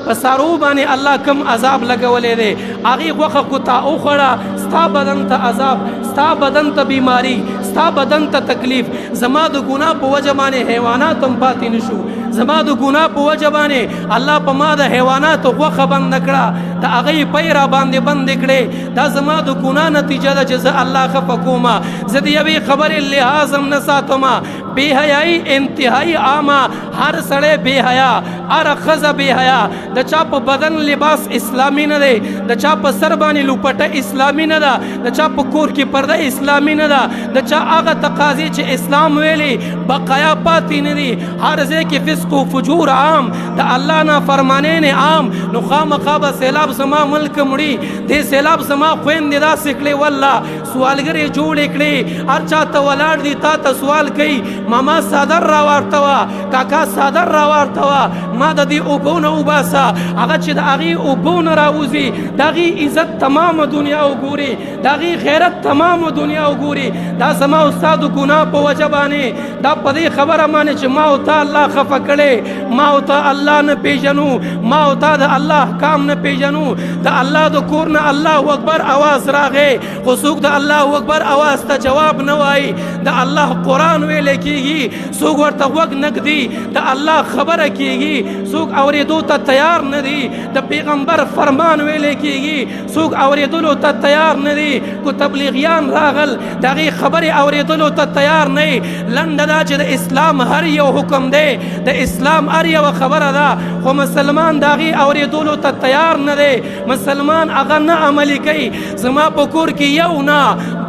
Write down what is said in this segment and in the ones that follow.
په سارو باندې الله کم عذاب لګولې دی هغې غوښه خو تا وخوړه ستا بدن ته عذاب ستا بدن ته بیماری ستا بدن ته تکلیف زما د ګناه په وجه باندې حیوانات هم پاتې نشو زما د ګناه په وجه باندې الله په ما د حیواناتو غوښه بند نه کړه د هغې پی را باندې بندې کړې دا زما د ګناه نتیجه ده چې زه الله خفه کومه زه د یوې خبرې لحاظ هم نه ساتمه بې حیایي انتهایي عامه هر سړی بې حیا هره ښځه بې حیا د چا په بدن لباس اسلامي نه دی د چا په سر باندې لوپټه اسلامي نه ده د چا په کور کې پرده اسلامي نه ده د چا هغه تقاضې چې اسلام ویلي بقایا پاتې نه دي هر ځای کې فسق و فجور عام د الله نافرمانۍ نه عام نو خامخا به سیلاب زما ملک مړي دې سیلاب زما خویندې داسې کړې والله سوالګرې جوړې کړې هر چا ته ولاړ دي تا ته سوال کوي ماما څادر راوارته وه کاکا څادر راوارته وه ما د دې اوبو نه وباسه هغه چې د هغې اوبو نه راوځي د هغې عزت تمامه دنیا وګوري د هغې غیرت تمامه دنیا وګوري دا زما او ستا د ګناه په وجه باندې دا په دې خبره باندې چې ما او تا الله خفه کړی ما او تا الله نه پیژنو ما او تا د الله احکام نه پیژنو د الله د کور نه الله اکبر اواز راغی خو څوک د الله اکبر اواز ته جواب نه وایي د الله قرآن ویلی کېږي څوک ورته غوږ نه ږدي د الله خبره کېږي څوک اورېدو ته تیار نه دي د پیغمبر فرمان ویلی کېږي څوک اورېدلو ته تیار نه دي کو تبلیغیان راغل د هغې خبرې اورېدلو ته تیار نه یي لنډه دا چې د اسلام هر یو حکم دی د اسلام هر یوه خبره ده خو مسلمان د هغې اورېدلو ته تیار نه دی مسلمان هغه نه عملي کوي زما په کور کې یو نه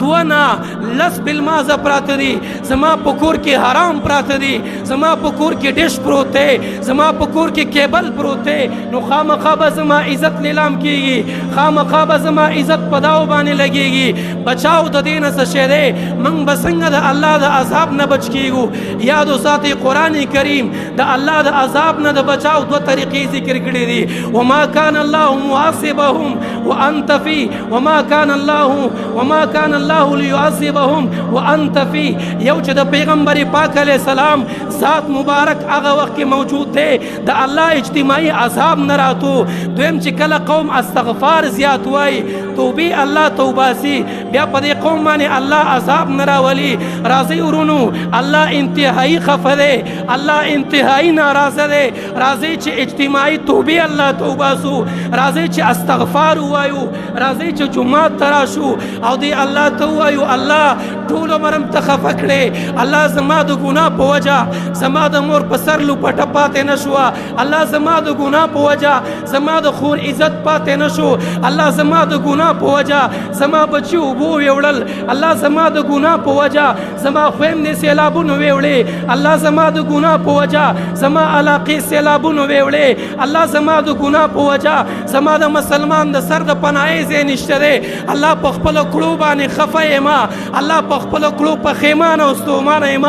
دوه نه لس بالمازه پراته دي زما په کور کې حرام پراته دي زما په کور کې ډش پروت دی زما په کور کې کیبل پروت دی نو خامخا به زما عزت لیلام کېږي خامخا به زما عزت په داو باندې لګېږي بچاو د دې نه څه شی دی موږ به څنګه د الله د عذاب نه بچ کېږو یاد وساتئ قرآن کریم د الله د عذاب نه د بچاو دوه طریقې ذکر کړي دي وما كان الله معذبهم وانت في وما كان الله ليعذبهم وانت في یو چې د پیغمبر پاک علیه السلام ذات مبارک هغه وخت کې موجود دی د الله اجتماعي عذاب نه راتو دویم چې کله قوم استغفار زیات وایي توبې الله توباسي بیا په دې قوم باندې الله عذاب نه راولي راځئ ورونو الله انتهایي خفه دی الله انتهایي ناراضه دی راځئ چې اجتماعي توبې الله توباسو راځئ چې استغفار ووایو راځئ چې جومات ته راشو او دې الله ته ووایو الله ټول عمر م ته خفه کړې الله زما د ګناه په وجه زما د مور په سر لوپټه پاتې نه شوه الله زما د ګناه په وجه زما د خور عزت پاتې نه شو الله زما د ګناه په وجه زما بچي اوبو ویوړل الله زما د ګناه په وجه زما خویندې سیلابونو ویوړې الله زما د ګناه په وجه زما علاقې سیلابونو ویوړې الله زما د ګناه په وجه زما د مسلمان د سر د پناهۍ ځای نشته دی الله په خپلو کړو باندې خفه یم الله په خپلو کړو پښیمانه او ستومانه یم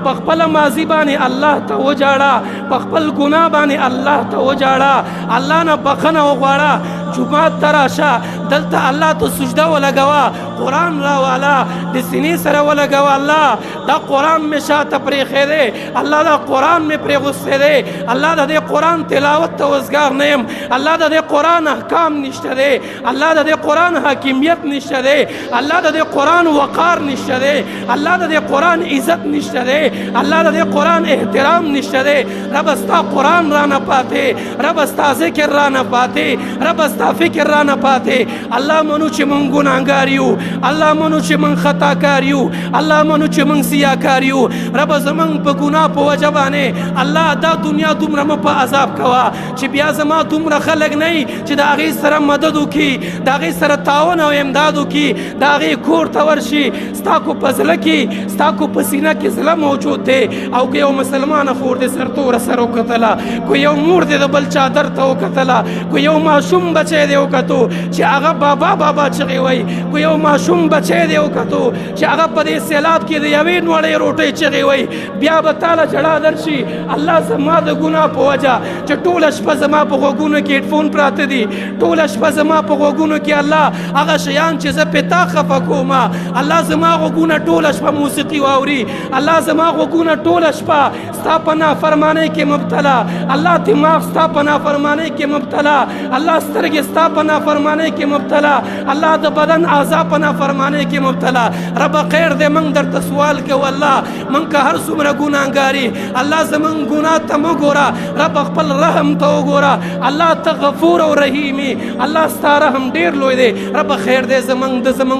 په خپله ماضي باندې الله ته وجاړه په خپل ګناه باندې الله ته وجاړه الله نه بخښنه وغواړه جومات ته راشه دلته الله ته سجده ولګوه قرآن راواله د سینې سره ولګوه الله دا قرآن مې شاته پرېښی دی الله دا قرآن مې پرې غوستی دی الله د دې قرآن تلاوت ته وزګار نه یم الله د دې قرآن احکام نشته دی الله د دې قرآن حاکمیت نشته دی الله د دې قرآن وقار نشته دی الله د دې قرآن عزت نشته دی الله د دې قرآن احترام نشته دی رب ستا قرآن را نه پاتې رب ستا ذکر را نه پاتې رب ستا فکر را نه پاتې الله منو چې مونږ ګناهګار یو الله منو چې مونږ خطاکار یو الله منو چې مونږ سیاکار یو رب زمونږ په ګناه په وجه باندې الله دا دنیا دومره مه په عذاب کوه چې بیا زما دومره خلک نه وي چې د هغې سره مدد وکړي د هغې سره تعاون او امداد وکړي د هغې کور ته ورشي ستا کو په زړه کې ستا کو په سینه کې زړه موجود دی او که یو مسلمانه خور دې سرتوره سره وکتله کو یو مور دې د بل چادر ته وکتله کو یو ماشوم بچی دې وکتو چې هغه بابا بابا چغې وایي کو یو ماشوم بچی دی وکتو چې هغه په دې سیلاب کې د یوې نوړۍ روټۍ چغې وایي بیا به تاله جړا درشي الله زما د ګناه په وجه چې ټوله شپه زما په غوږونو کې هیډفون پراته دي ټوله شپه زما په غوږونو کې الله هغه شیان چې زه پې تا خفه کوم الله زما غوږونه ټوله شپه موسیقي واوري الله زما غوږونه ټوله شپه ستا په نافرمانۍ کې مبتلا الله دماغ ستا په نافرمانۍ کې مبتلا الله سترګې ستا په نافرمانۍ کې مبتلا الله د بدن اعضا په نافرمانۍ کې مبتلا رب خیر دې موږ درته سوال کوو الله موږ که هر څومره ګناهګاري الله زموږ ګناه ته مه ګوره رب خپل رحم ته وګوره الله ته غفور او رحیمي الله ستا رحم ډېر لوی دی رب خیر دې زموږ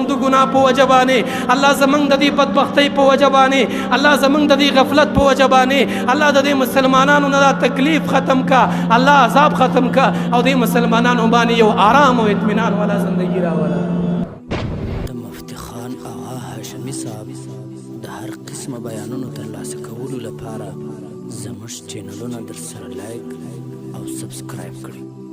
د ګناه په وجه باندې الله زموږ د دې بدبختۍ په وجه باندې الله زموږ د دې غفلت په وجه باندې الله د دې مسلمانانو نه دا تکلیف ختم کا الله عذاب ختم کا او دې مسلمانانو باندې یو آرام او اطمینان والا زندگی راولا د مفتی خان آغا هاشمي صاحب د هر قسمه بیانونو ترلاسه کولو لپاره زموږ چینلونه در سره لایک او سبسکرایب کړئ.